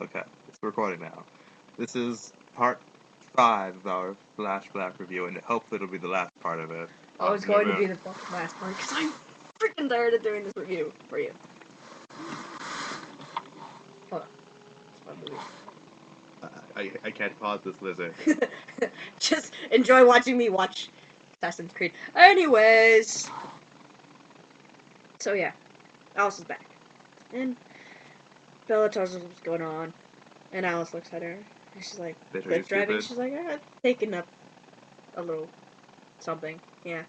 Okay, it's recording now. This is part 5 of our FlashBlack review, and hopefully it'll be the last part of it. Oh, it's going to be the fucking last part, because I'm freaking tired of doing this review for you. Hold on. It's my movie. I can't pause this, Lizard. Just enjoy watching me watch Assassin's Creed. Anyways. So yeah, Alice is back. And Bella tells us what's going on. And Alice looks at her. And she's like, cliff driving? She's like, taking up a little something. Yeah.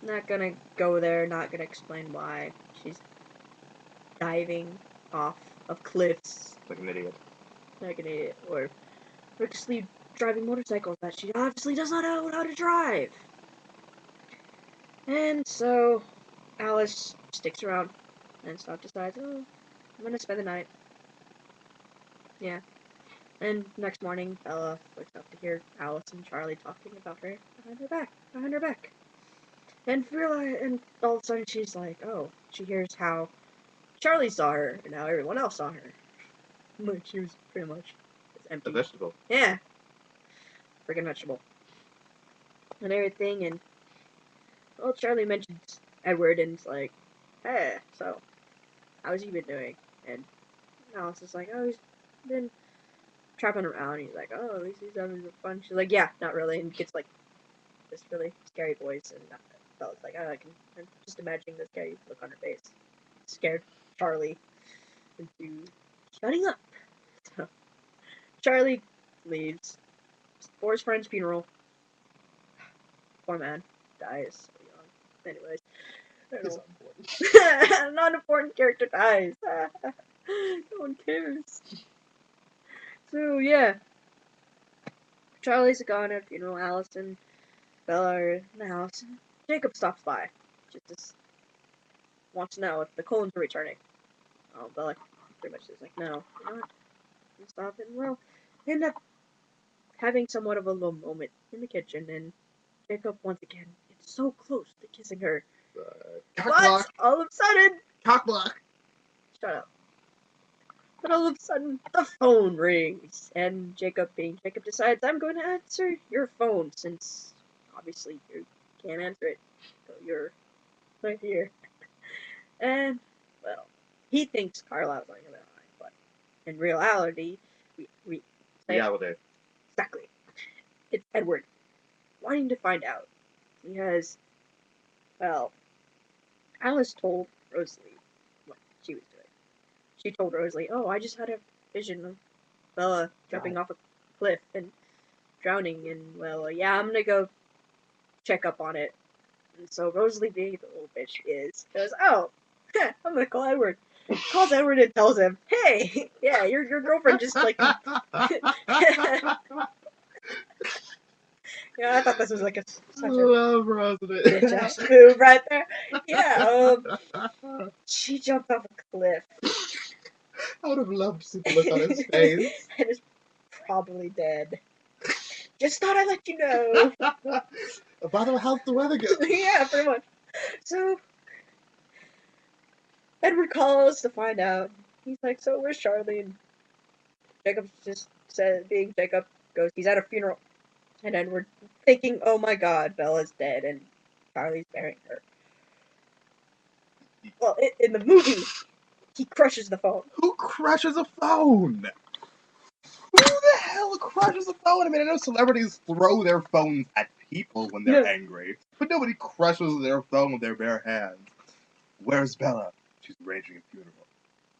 Not gonna go there, not gonna explain why. She's diving off of cliffs. Like an idiot. Like an idiot. Or recklessly driving motorcycles that she obviously does not know how to drive. And so Alice sticks around and Scott decides, oh, I'm gonna spend the night. Yeah. And next morning, Bella wakes up to hear Alice and Charlie talking about her behind her back. And all of a sudden she's like, oh, she hears how Charlie saw her and how everyone else saw her. She was pretty much empty. A vegetable. Yeah. Freaking vegetable. And everything, and well, Charlie mentions Edward and it's like, hey, so how's he been doing? And Alice is like, oh, he's been trapping around. He's like, oh, at least he's having fun. She's like, yeah, not really, and gets like this really scary voice, and Bella's like, oh, I'm just imagining the scary look on her face. Scared Charlie into shutting up. So Charlie leaves for his friend's funeral. Poor man dies so young. Anyways, I don't know. Not an important character dies. No one cares. So yeah, Charlie's gone at a funeral. Alice and Bella are in the house. Jacob stops by. Just wants to know if the Colons are returning. Oh, Bella pretty much is like, no, you know what? Stop it. Well, they end up having somewhat of a little moment in the kitchen, and Jacob once again gets so close to kissing her. But all of a sudden, Cock block. Shut up. But all of a sudden, the phone rings, and Jacob, being Jacob, decides, I'm going to answer your phone, since obviously you can't answer it, so you're right here. And, well, he thinks Carlisle's on the other line, but in reality, exactly, it's Edward, wanting to find out, because, well, Alice told Rosalie what she was doing. She told Rosalie, oh, I just had a vision of Bella jumping off a cliff and drowning, and, well, yeah, I'm gonna go check up on it. And so Rosalie, being the little bitch she is, goes, oh, I'm gonna call Edward. Calls Edward and tells him, hey, yeah, your girlfriend just, like, yeah, I thought this was, like, such a bitch-ass move right there. Yeah, she jumped off a cliff. I would have loved to see the look on his face. And is probably dead. Just thought I'd let you know. By the way, how's the weather go? Yeah, pretty much. So, Edward calls to find out. He's like, so where's Charlie? And Jacob just says, being Jacob, goes, he's at a funeral. And Edward, thinking, oh my god, Bella's dead and Charlie's burying her. Well, in the movie, he crushes the phone. Who crushes a phone? Who the hell crushes a phone? I mean, I know celebrities throw their phones at people when they're angry, but nobody crushes their phone with their bare hands. Where's Bella? She's arranging a funeral.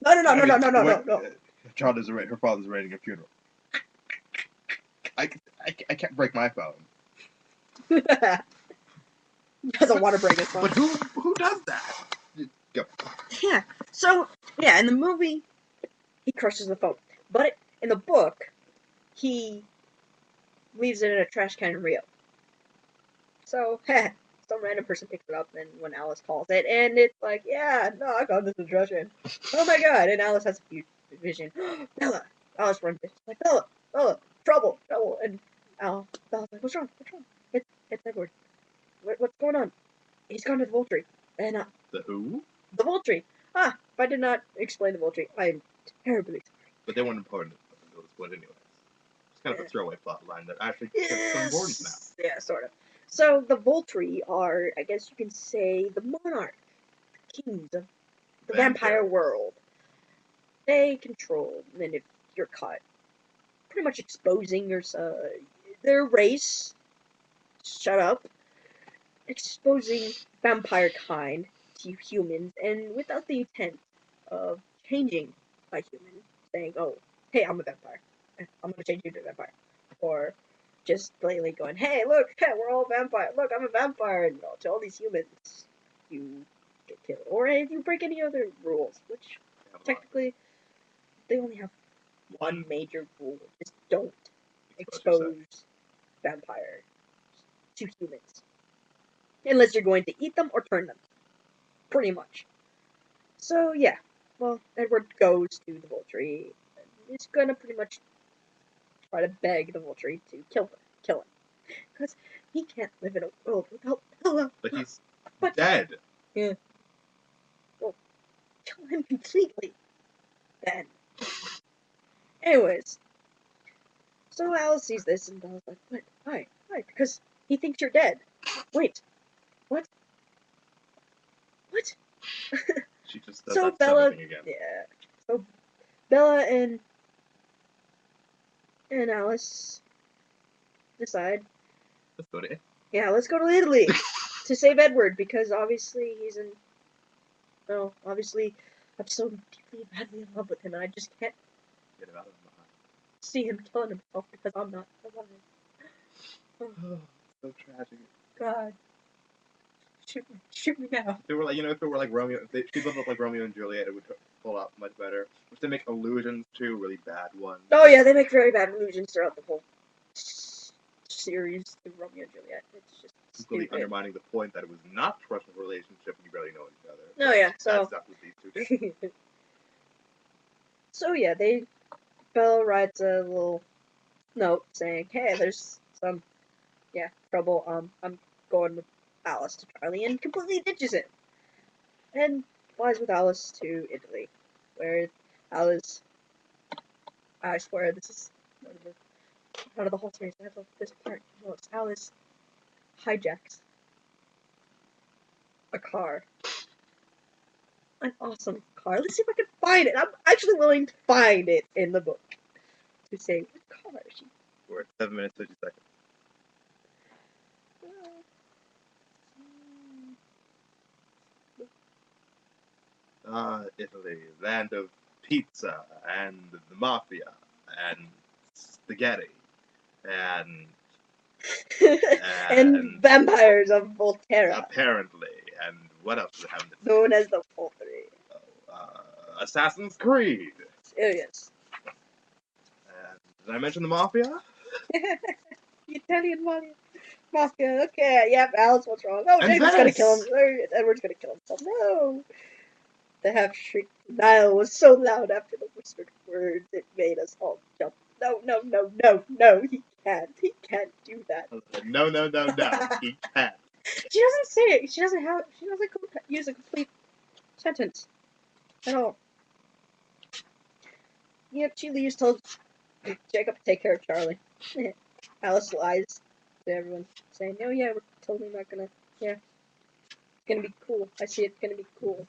No. Her father's arranging a funeral. I can't break my phone. He doesn't want to break his phone. But who does that? Go. Yeah. So, yeah, in the movie, he crushes the phone. But in the book, he leaves it in a trash can in Rio. So, some random person picks it up, and when Alice calls it, and it's like, yeah, no, I found this in the trash can. Oh my god, and Alice has a huge vision. Bella! Alice runs in. She's like, Bella, trouble, and Bella's like, what's wrong? It's Edward. What's going on? He's gone to the Voltry. And, The who? The Voltry. If I did not explain the Volturi, I am terribly sorry. But they weren't important until this point, anyways. It's kind of a throwaway plot line that actually gets some importance now. Yeah, sort of. So the Volturi are, I guess you can say, the monarch, the kings of the vampire world. They control, and then if you're caught pretty much exposing their race, shut up, exposing vampire kind to humans, and without the intent of changing a human, saying, oh, hey, I'm a vampire, I'm gonna change you to a vampire, or just blatantly going, hey, look, we're all vampire, look, I'm a vampire, and to all these humans, you get killed. Or if you break any other rules, which technically they only have one major rule: just don't expose vampires to humans, unless you're going to eat them or turn them, pretty much. So yeah, well, Edward goes to the Volturi, and he's gonna pretty much try to beg the Volturi to kill him, because he can't live in a world without Bella. But he's dead. Yeah. Well, kill him completely, then. Anyways, so Alice sees this and Bella's like, what? Why? Why? Because he thinks you're dead. Wait. What? What? She just does So that Bella, thing again. yeah. So Bella and Alice decide, Let's go to it. yeah, let's go to Italy to save Edward, because obviously he's in, well, obviously I'm so deeply, madly in love with him, and I just can't Get him out of my mind. see him killing himself because I'm not alive. Oh, so tragic. God. Shoot me now. If it were like, if it were like Romeo, if she built up like Romeo and Juliet, it would pull out much better. If they make allusions to really bad ones. Oh yeah, they make very bad allusions throughout the whole series to Romeo and Juliet. It's just completely stupid. undermining the point that it was not a trustful relationship when you barely know each other. Oh yeah, so that's not what these two did. So yeah, Bella writes a little note saying, "Hey, there's some trouble. I'm going with Alice to Charlie," and completely ditches him, and flies with Alice to Italy, where Alice. I swear this is one of the whole series. I love this part the most. Alice hijacks a car. An awesome car. Let's see if I can find it. I'm actually willing to find it in the book to say what car is she. We're at 7 minutes 50 seconds. Italy, land of pizza and the mafia and spaghetti and and vampires of Volterra. Apparently, and what else does it have? Known as the Volturi. Assassin's Creed. Oh yes. And did I mention the mafia? Italian mafia. Okay, yep. Alice, what's wrong? Oh, David's gonna kill him. Edward's gonna kill himself. No. The half-shriek denial was so loud after the whispered words, it made us all jump. No, no, no, no, no, he can't. He can't do that. No, no, no, no, he can't. She doesn't say it. She doesn't use a complete sentence at all. Yep, she leaves, tells Jacob to take care of Charlie. Alice lies to everyone, saying, "Oh yeah, we're totally not gonna. Yeah, it's gonna be cool. I see it's gonna be cool."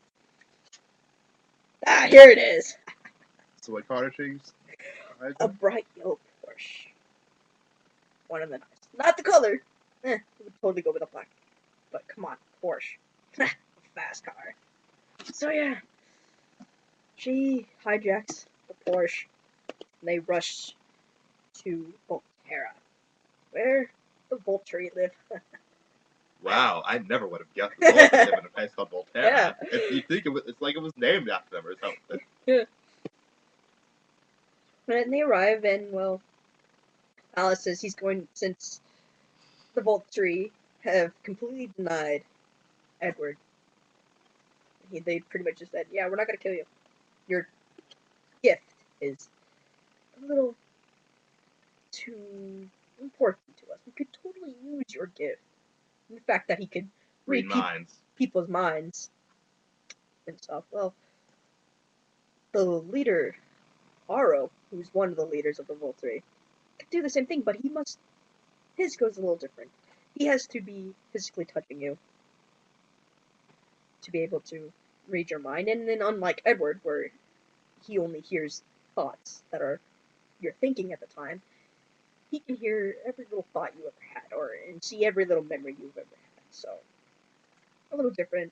Ah, here it is. So what car did she use? A bright yellow Porsche. One of the nice. Not the color. It would totally go with a black. But come on, Porsche. A fast car. So yeah, she hijacks the Porsche. And they rush to Volterra, where the Volturi live. Wow, I never would have guessed the Volturi live in a place called Volterra. Yeah. You think it's like it was named after them or something. Yeah. And they arrive, and well, Alice says he's going, since the Volturi have completely denied Edward. They pretty much just said, "Yeah, we're not gonna kill you. Your gift is a little too important to us. We could totally use your gift." And the fact that he could read minds. people's minds and stuff. Well, the leader, Aro, who's one of the leaders of the Volturi, could do the same thing, but his goes a little different. He has to be physically touching you to be able to read your mind, and then unlike Edward, where he only hears thoughts that are you're thinking at the time, he can hear every little thought you ever had, and see every little memory you've ever had. So a little different,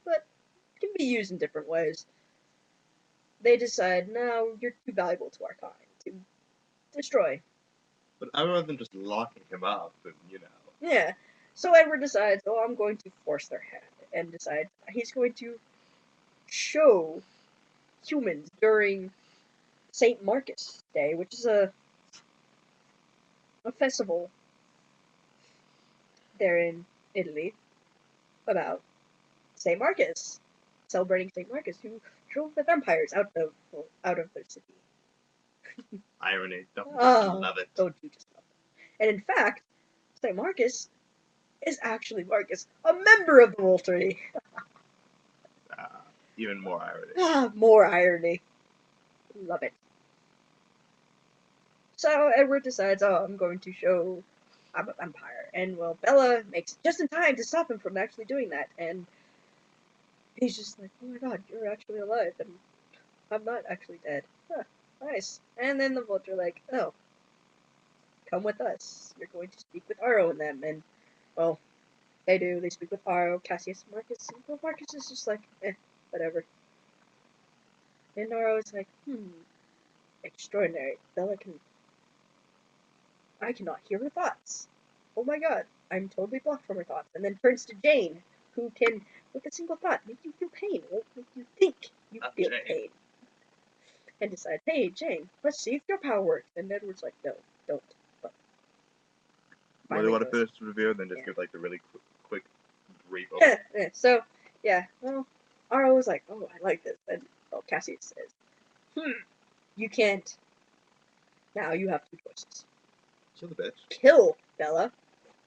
but can be used in different ways. They decide, no, you're too valuable to our kind to destroy. But I rather than just locking him up, and Yeah. So Edward decides, oh, I'm going to force their hand, and decides he's going to show humans during St. Marcus Day, which is a festival there in Italy about St. Marcus, celebrating St. Marcus, who drove the vampires out of their city. irony. Don't Oh, love it. don't you just love it? And in fact, St. Marcus is actually Marcus, a member of the Volturi. Even more irony. More irony. Love it. So Edward decides, oh, I'm going to show I'm a vampire. And, well, Bella makes it just in time to stop him from actually doing that. And he's just like, oh my god, you're actually alive, and I'm not actually dead. Huh, nice. And then the Vulture like, oh, come with us. You're going to speak with Aro and them. And, well, they do. They speak with Aro, Cassius, Marcus. And, well, Marcus is just like, whatever. And Aro is like, extraordinary. I cannot hear her thoughts. Oh my god, I'm totally blocked from her thoughts. And then turns to Jane, who can, with a single thought, make you feel pain. Won't make you think you feel pain. And decides, hey, Jane, let's see if your power works. And Edward's like, no, don't. But Well, you want to finish the review and then just give like the really quick brief overview? So, well, Aro was like, oh, I like this. And, well, Cassius says, you can't. Now you have two choices. Kill the bitch. Kill Bella.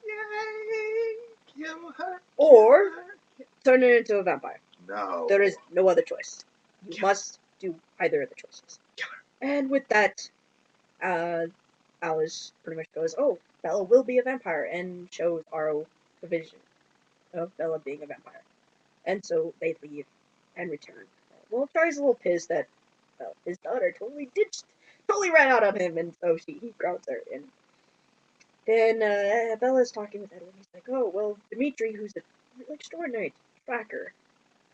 Yay! Kill her. Or turn her into a vampire. No. There is no other choice. You must do either of the choices. Kill her. And with that, Alice pretty much goes, oh, Bella will be a vampire, and shows Aro the vision of Bella being a vampire. And so they leave and return. Well, Charlie's a little pissed that his daughter totally ran out on him, and so he grounds her. And then Bella's talking with Edward. He's like, oh, well, Dimitri, who's an extraordinary tracker,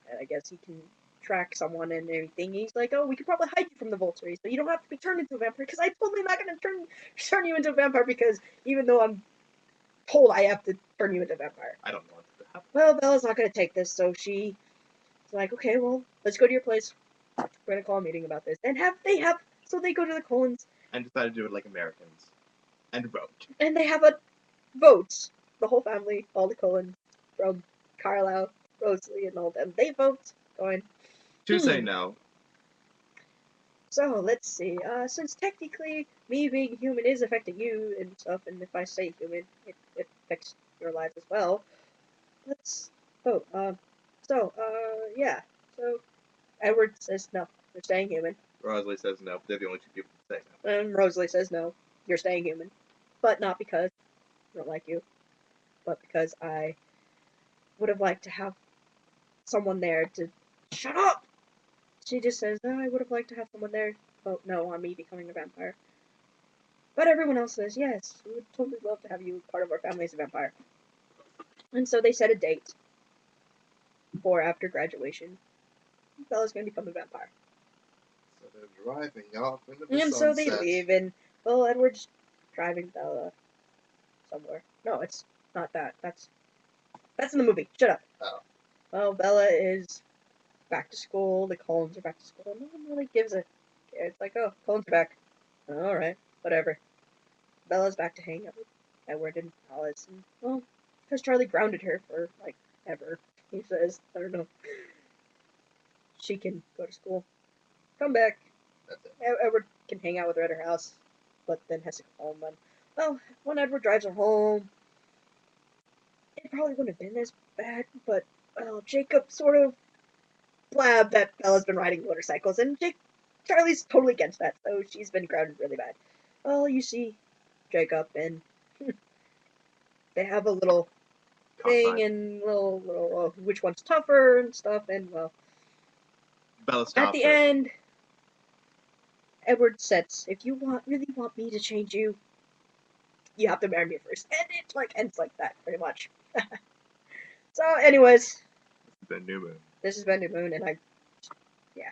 and I guess he can track someone and everything. He's like, oh, we could probably hide you from the Volturi, so you don't have to be turned into a vampire, because I'm totally not going to turn you into a vampire, because even though I'm told I have to turn you into a vampire. I don't want it to happen. Well, Bella's not going to take this, so she's like, okay, well, let's go to your place. We're going to call a meeting about this. And so they go to the Cullens. And decide to do it like Americans. And vote. And they have a vote. The whole family, all the Cullens, from Carlisle, Rosalie, and all them, they vote. Going to say no. So, let's see. Since technically me being human is affecting you and stuff, and if I say human, it affects your lives as well, let's vote. Yeah. So, Edward says no, you're staying human. Rosalie says no, they're the only two people that say no. And Rosalie says no, you're staying human. But not because I don't like you, but because I would have liked to have someone there to shut up! She just says, oh, I would have liked to have someone there vote no on me becoming a vampire. But everyone else says, yes, we would totally love to have you part of our family as a vampire. And so they set a date for after graduation. Bella's going to become a vampire. So they're driving off into the and sunset. So they leave, and, well, Edward's driving Bella somewhere. No, it's not that. That's in the movie. Shut up. Oh. Well, Bella is back to school. The Cullens are back to school. No one really gives a care. It's like, oh, Cullens are back. Alright, whatever. Bella's back to hang out with Edward and Alice. And, well, because Charlie grounded her for, like, ever. He says, I don't know. She can go to school. Come back. That's it. Edward can hang out with her at her house, but then has to go home. And, well, when Edward drives her home, it probably wouldn't have been as bad, but, well, Jacob sort of blabbed that Bella's been riding motorcycles, and Charlie's totally against that, so she's been grounded really bad. Well, you see Jacob, and they have a little thing, and little which one's tougher and stuff, and well, Bella at the end, Edward says, "If you really want me to change you, you have to marry me first," and it ends like that, pretty much. So, anyways, The New Moon. this has been New Moon, and yeah.